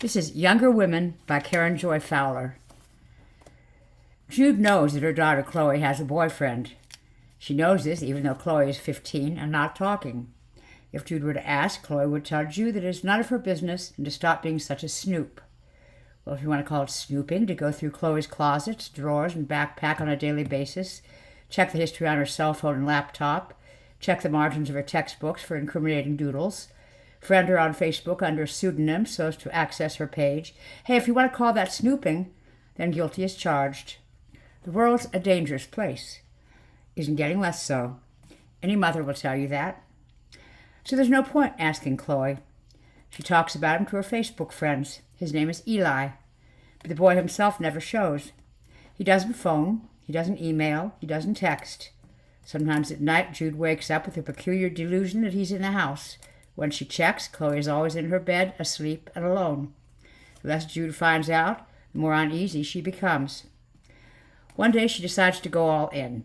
This is Younger Women by Karen Joy Fowler. Jude knows that her daughter Chloe has a boyfriend. She knows this even though Chloe is 15 and not talking. If Jude were to ask, Chloe would tell Jude that it is none of her business and to stop being such a snoop. Well, if you want to call it snooping, to go through Chloe's closets, drawers, and backpack on a daily basis, check the history on her cell phone and laptop, check the margins of her textbooks for incriminating doodles, friend her on Facebook under a pseudonym so as to access her page. Hey, if you want to call that snooping, then guilty as charged. The world's a dangerous place. Isn't getting less so. Any mother will tell you that. So there's no point asking Chloe. She talks about him to her Facebook friends. His name is Eli, but the boy himself never shows. He doesn't phone, he doesn't email, he doesn't text. Sometimes at night, Jude wakes up with a peculiar delusion that he's in the house. When she checks, Chloe is always in her bed, asleep and alone. The less Jude finds out, the more uneasy she becomes. One day she decides to go all in.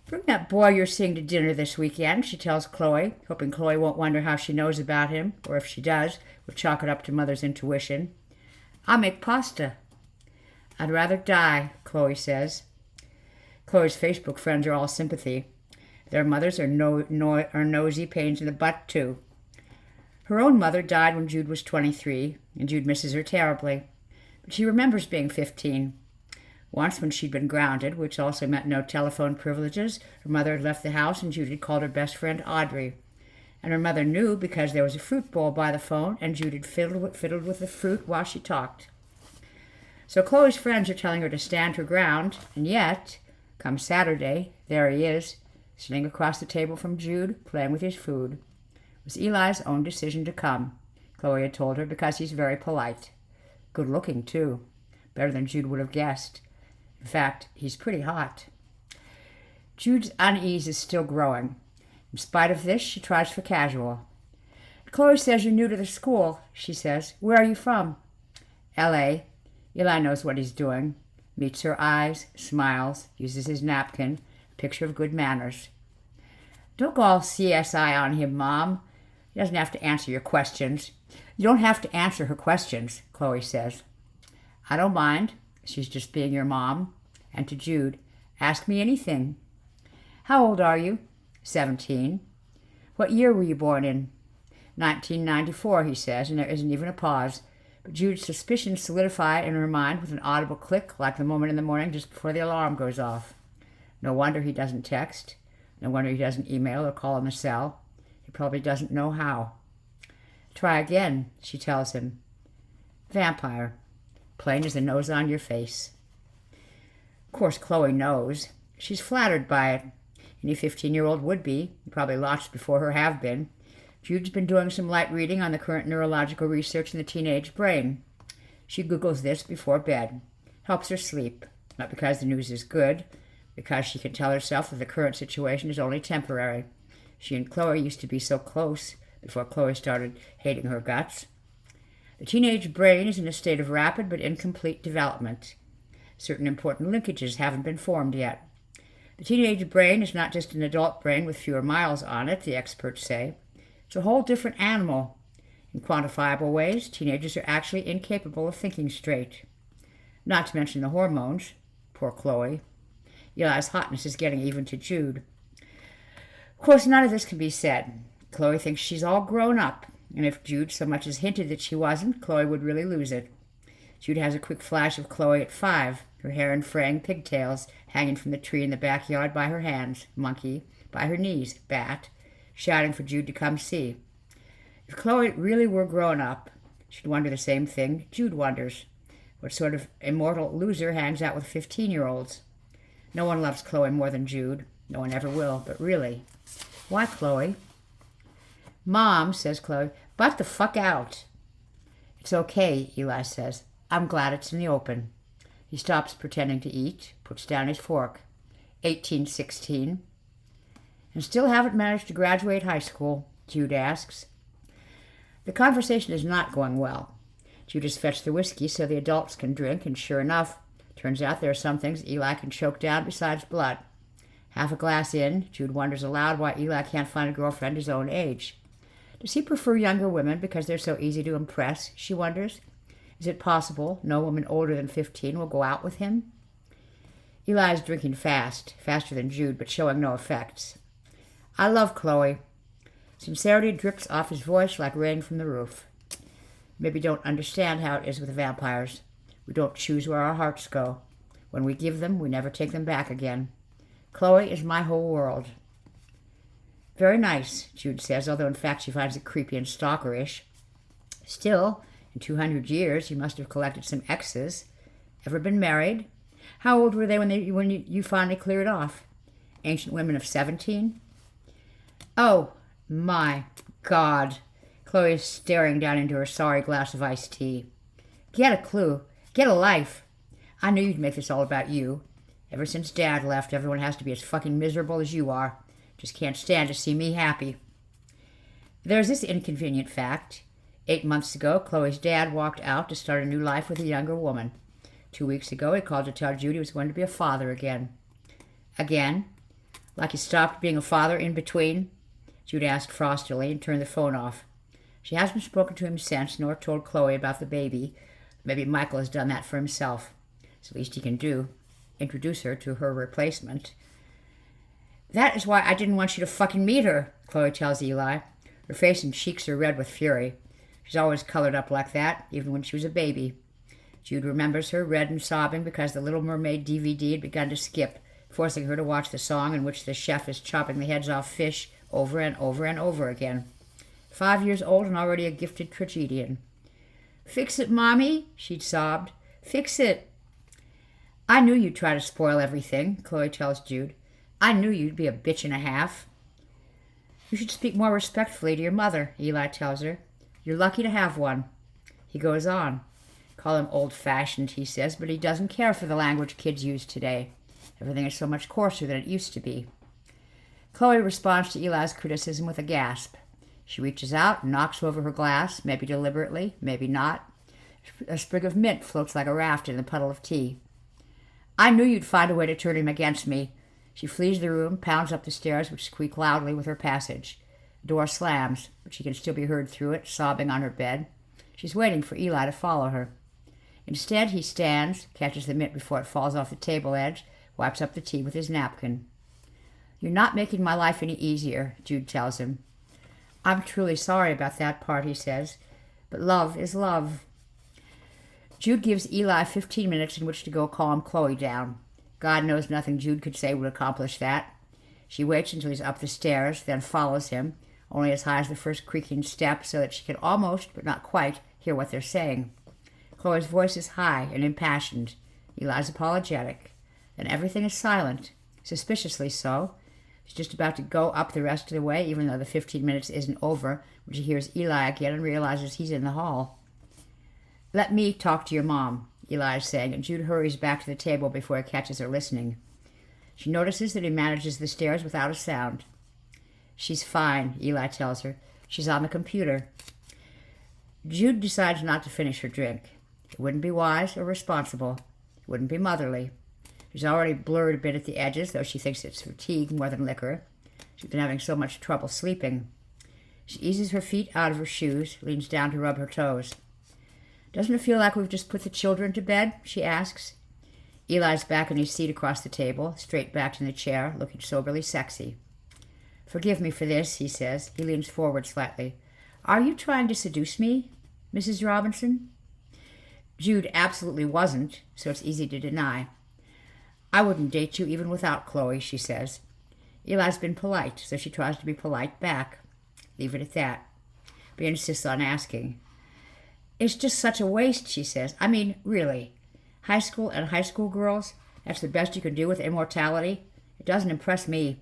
Bring that boy you're seeing to dinner this weekend, she tells Chloe, hoping Chloe won't wonder how she knows about him, or if she does, will chalk it up to mother's intuition. I'll make pasta. I'd rather die, Chloe says. Chloe's Facebook friends are all sympathy. Their mothers are nosy pains in the butt, too. Her own mother died when Jude was 23, and Jude misses her terribly. But she remembers being 15. Once when she'd been grounded, which also meant no telephone privileges, her mother had left the house and Jude had called her best friend Audrey. And her mother knew because there was a fruit bowl by the phone and Jude had fiddled with the fruit while she talked. So Chloe's friends are telling her to stand her ground, and yet, come Saturday, there he is, sitting across the table from Jude, playing with his food. It was Eli's own decision to come, Chloe had told her, because he's very polite. Good looking, too. Better than Jude would have guessed. In fact, he's pretty hot. Jude's unease is still growing. In spite of this, she tries for casual. Chloe says you're new to the school, she says. Where are you from? L.A. Eli knows what he's doing. Meets her eyes, smiles, uses his napkin, a picture of good manners. Don't go all CSI on him, Mom. He doesn't have to answer your questions. You don't have to answer her questions, Chloe says. I don't mind. She's just being your mom. And to Jude, ask me anything. How old are you? 17. What year were you born in? 1994, he says, and there isn't even a pause. But Jude's suspicions solidify in her mind with an audible click, like the moment in the morning just before the alarm goes off. No wonder he doesn't text. No wonder he doesn't email or call on the cell. He probably doesn't know how. Try again, she tells him. Vampire. Plain as the nose on your face. Of course, Chloe knows. She's flattered by it. Any 15-year-old would be. Probably lots before her have been. Jude's been doing some light reading on the current neurological research in the teenage brain. She Googles this before bed. Helps her sleep. Not because the news is good, because she can tell herself that the current situation is only temporary. She and Chloe used to be so close before Chloe started hating her guts. The teenage brain is in a state of rapid but incomplete development. Certain important linkages haven't been formed yet. The teenage brain is not just an adult brain with fewer miles on it, the experts say. It's a whole different animal. In quantifiable ways, teenagers are actually incapable of thinking straight. Not to mention the hormones. Poor Chloe. Eli's hotness is getting even to Jude. Of course, none of this can be said. Chloe thinks she's all grown up, and if Jude so much as hinted that she wasn't, Chloe would really lose it. Jude has a quick flash of Chloe at 5, her hair in fraying pigtails hanging from the tree in the backyard by her hands, monkey, by her knees, bat, shouting for Jude to come see. If Chloe really were grown up, she'd wonder the same thing Jude wonders. What sort of immortal loser hangs out with 15-year-olds? No one loves Chloe more than Jude. No one ever will, but really. Why Chloe? Mom, says Chloe, butt the fuck out. It's okay, Eli says. I'm glad it's in the open. He stops pretending to eat, puts down his fork. 1816. And still haven't managed to graduate high school, Jude asks. The conversation is not going well. Jude has fetched the whiskey so the adults can drink, and sure enough, turns out there are some things Eli can choke down besides blood. Half a glass in, Jude wonders aloud why Eli can't find a girlfriend his own age. Does he prefer younger women because they're so easy to impress, she wonders? Is it possible no woman older than 15 will go out with him? Eli is drinking fast, faster than Jude, but showing no effects. I love Chloe. Sincerity drips off his voice like rain from the roof. Maybe you don't understand how it is with vampires. We don't choose where our hearts go. When we give them, we never take them back again. Chloe is my whole world. Very nice, Jude says, although in fact she finds it creepy and stalkerish. Still, in 200 years, you must have collected some exes. Ever been married? How old were they when you finally cleared off? Ancient women of 17? Oh, my God. Chloe is staring down into her sorry glass of iced tea. Get a clue. Get a life. I knew you'd make this all about you. Ever since Dad left, everyone has to be as fucking miserable as you are. Just can't stand to see me happy. There's this inconvenient fact. 8 months ago, Chloe's dad walked out to start a new life with a younger woman. 2 weeks ago, he called to tell Jude he was going to be a father again. Again? Like he stopped being a father in between? Jude asked frostily and turned the phone off. She hasn't spoken to him since, nor told Chloe about the baby. Maybe Michael has done that for himself. It's the least he can do. Introduce her to her replacement. That is why I didn't want you to fucking meet her, Chloe tells Eli. Her face and cheeks are red with fury. She's always colored up like that, even when she was a baby. Jude remembers her, red and sobbing because the Little Mermaid DVD had begun to skip, forcing her to watch the song in which the chef is chopping the heads off fish over and over and over again. 5 years old and already a gifted tragedian. Fix it, Mommy, she'd sobbed. Fix it. I knew you'd try to spoil everything, Chloe tells Jude. I knew you'd be a bitch and a half. You should speak more respectfully to your mother, Eli tells her. You're lucky to have one. He goes on. Call him old-fashioned, he says, but he doesn't care for the language kids use today. Everything is so much coarser than it used to be. Chloe responds to Eli's criticism with a gasp. She reaches out and knocks over her glass, maybe deliberately, maybe not. A sprig of mint floats like a raft in the puddle of tea. I knew you'd find a way to turn him against me. She flees the room, pounds up the stairs, which squeak loudly with her passage. The door slams, but she can still be heard through it, sobbing on her bed. She's waiting for Eli to follow her. Instead, he stands, catches the mint before it falls off the table edge, wipes up the tea with his napkin. You're not making my life any easier, Jude tells him. I'm truly sorry about that part, he says, but love is love. Jude gives Eli 15 minutes in which to go calm Chloe down. God knows nothing Jude could say would accomplish that. She waits until he's up the stairs, then follows him, only as high as the first creaking step so that she can almost, but not quite, hear what they're saying. Chloe's voice is high and impassioned. Eli's apologetic. Then everything is silent, suspiciously so. She's just about to go up the rest of the way, even though the 15 minutes isn't over, when she hears Eli again and realizes he's in the hall. Let me talk to your mom, Eli is saying, and Jude hurries back to the table before he catches her listening. She notices that he manages the stairs without a sound. She's fine, Eli tells her. She's on the computer. Jude decides not to finish her drink. It wouldn't be wise or responsible. It wouldn't be motherly. She's already blurred a bit at the edges, though she thinks it's fatigue more than liquor. She's been having so much trouble sleeping. She eases her feet out of her shoes, leans down to rub her toes. Doesn't it feel like we've just put the children to bed? She asks. Eli's back in his seat across the table, straight backed in the chair, looking soberly sexy. Forgive me for this, he says. He leans forward slightly. Are you trying to seduce me, Mrs. Robinson? Jude absolutely wasn't, so it's easy to deny. I wouldn't date you even without Chloe, she says. Eli's been polite, so she tries to be polite back. Leave it at that. But he insists on asking. It's just such a waste, she says. I mean, really. High school and high school girls, that's the best you can do with immortality? It doesn't impress me.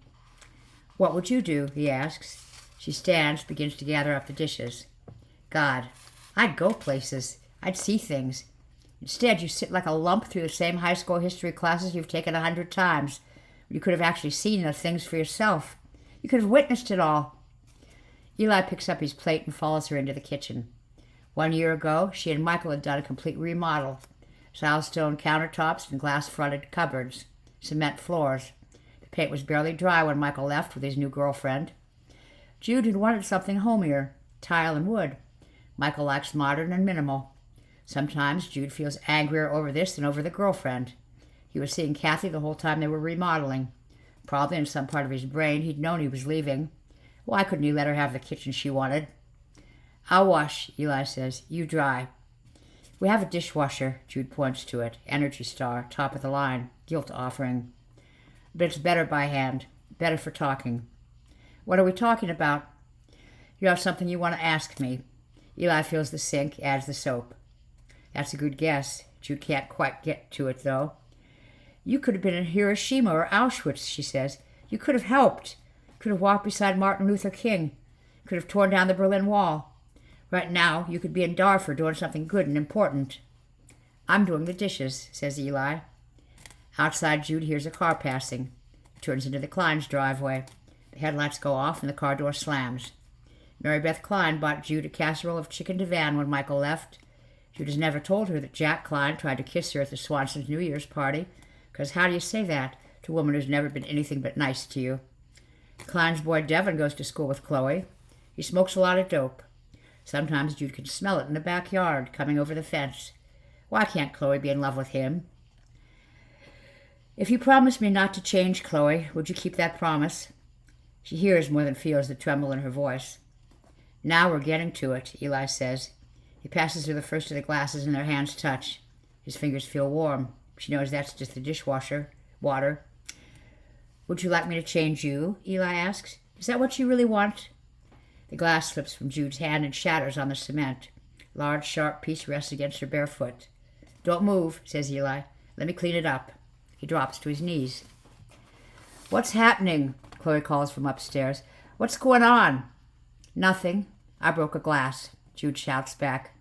What would you do, he asks. She stands, begins to gather up the dishes. God, I'd go places. I'd see things. Instead, you sit like a lump through the same high school history classes you've taken 100 times. You could have actually seen the things for yourself. You could have witnessed it all. Eli picks up his plate and follows her into the kitchen. 1 year ago, she and Michael had done a complete remodel. Silestone countertops and glass-fronted cupboards. Cement floors. The paint was barely dry when Michael left with his new girlfriend. Jude had wanted something homier, tile and wood. Michael likes modern and minimal. Sometimes Jude feels angrier over this than over the girlfriend. He was seeing Kathy the whole time they were remodeling. Probably in some part of his brain he'd known he was leaving. Why couldn't he let her have the kitchen she wanted? "I'll wash," Eli says. "You dry." "We have a dishwasher," Jude points to it. Energy Star, top of the line, guilt offering. "But it's better by hand, better for talking." "What are we talking about?" "You have something you want to ask me." Eli fills the sink, adds the soap. "That's a good guess." Jude can't quite get to it, though. "You could have been in Hiroshima or Auschwitz," she says. "You could have helped. Could have walked beside Martin Luther King. Could have torn down the Berlin Wall. Right now, you could be in Darfur doing something good and important." "I'm doing the dishes," says Eli. Outside, Jude hears a car passing. It turns into the Klein's driveway. The headlights go off and the car door slams. Mary Beth Klein bought Jude a casserole of chicken divan when Michael left. Jude has never told her that Jack Klein tried to kiss her at the Swansons' New Year's party, because how do you say that to a woman who's never been anything but nice to you? Klein's boy Devin goes to school with Chloe. He smokes a lot of dope. Sometimes Jude can smell it in the backyard, coming over the fence. Why can't Chloe be in love with him? "If you promise me not to change, Chloe, would you keep that promise?" She hears more than feels the tremble in her voice. "Now we're getting to it," Eli says. He passes her the first of the glasses and their hands touch. His fingers feel warm. She knows that's just the dishwasher water. "Would you like me to change you?" Eli asks. "Is that what you really want?" The glass slips from Jude's hand and shatters on the cement. A large, sharp piece rests against her bare foot. "Don't move," says Eli. "Let me clean it up." He drops to his knees. "What's happening?" Chloe calls from upstairs. "What's going on?" "Nothing. I broke a glass," Jude shouts back.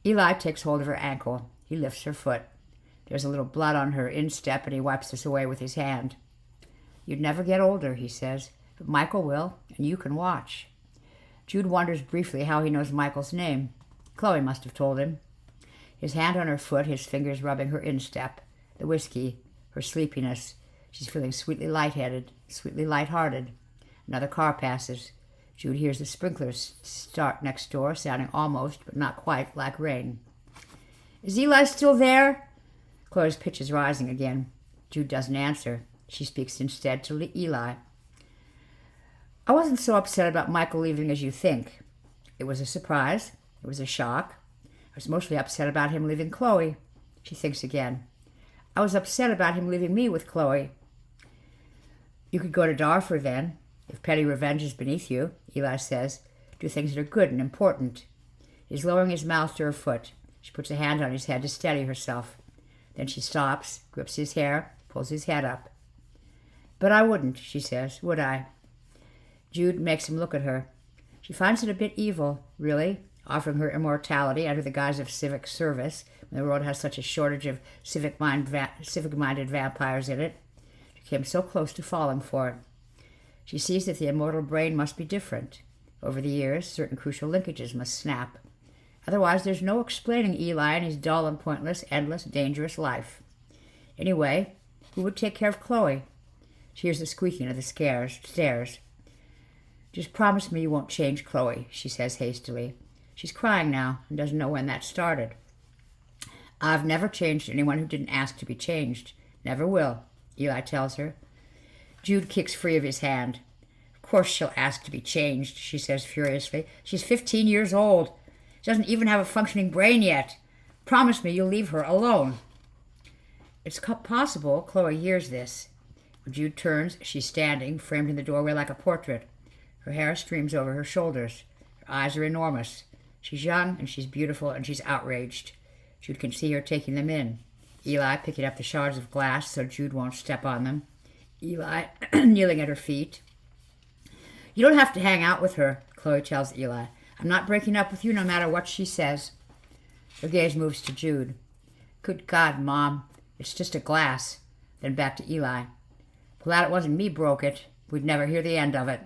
Eli takes hold of her ankle. He lifts her foot. There's a little blood on her instep, and he wipes this away with his hand. "You'd never get older," he says, "but Michael will, and you can watch." Jude wonders briefly how he knows Michael's name. Chloe must have told him. His hand on her foot, his fingers rubbing her instep. The whiskey, her sleepiness. She's feeling sweetly lightheaded, sweetly lighthearted. Another car passes. Jude hears the sprinklers start next door, sounding almost, but not quite, like rain. "Is Eli still there?" Chloe's pitch is rising again. Jude doesn't answer. She speaks instead to Eli. "I wasn't so upset about Michael leaving as you think. It was a surprise. It was a shock. I was mostly upset about him leaving Chloe." She thinks again. "I was upset about him leaving me with Chloe." "You could go to Darfur then, if petty revenge is beneath you," Eli says. "Do things that are good and important." He's lowering his mouth to her foot. She puts a hand on his head to steady herself. Then she stops, grips his hair, pulls his head up. "But I wouldn't," she says, "would I?" Jude makes him look at her. She finds it a bit evil, really, offering her immortality under the guise of civic service, when the world has such a shortage of civic-minded vampires in it. She came so close to falling for it. She sees that the immortal brain must be different. Over the years, certain crucial linkages must snap. Otherwise, there's no explaining Eli and his dull and pointless, endless, dangerous life. Anyway, who would take care of Chloe? She hears the squeaking of the stairs. "Just promise me you won't change Chloe," she says hastily. She's crying now and doesn't know when that started. "I've never changed anyone who didn't ask to be changed. Never will," Eli tells her. Jude kicks free of his hand. "Of course she'll ask to be changed," she says furiously. "She's 15 years old. She doesn't even have a functioning brain yet. Promise me you'll leave her alone." It's possible Chloe hears this. When Jude turns, she's standing, framed in the doorway like a portrait. Her hair streams over her shoulders. Her eyes are enormous. She's young, and she's beautiful, and she's outraged. Jude can see her taking them in. Eli picking up the shards of glass so Jude won't step on them. Eli kneeling at her feet. "You don't have to hang out with her," Chloe tells Eli. "I'm not breaking up with you no matter what she says." Her gaze moves to Jude. "Good God, Mom, it's just a glass." Then back to Eli. "Glad it wasn't me broke it. We'd never hear the end of it."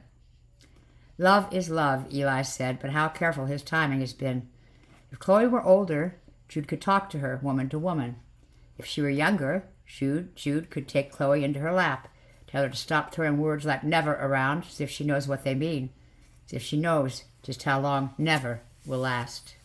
"Love is love," Eli said, but how careful his timing has been. If Chloe were older, Jude could talk to her, woman to woman. If she were younger, Jude could take Chloe into her lap, tell her to stop throwing words like never around, as if she knows what they mean, as if she knows just how long never will last.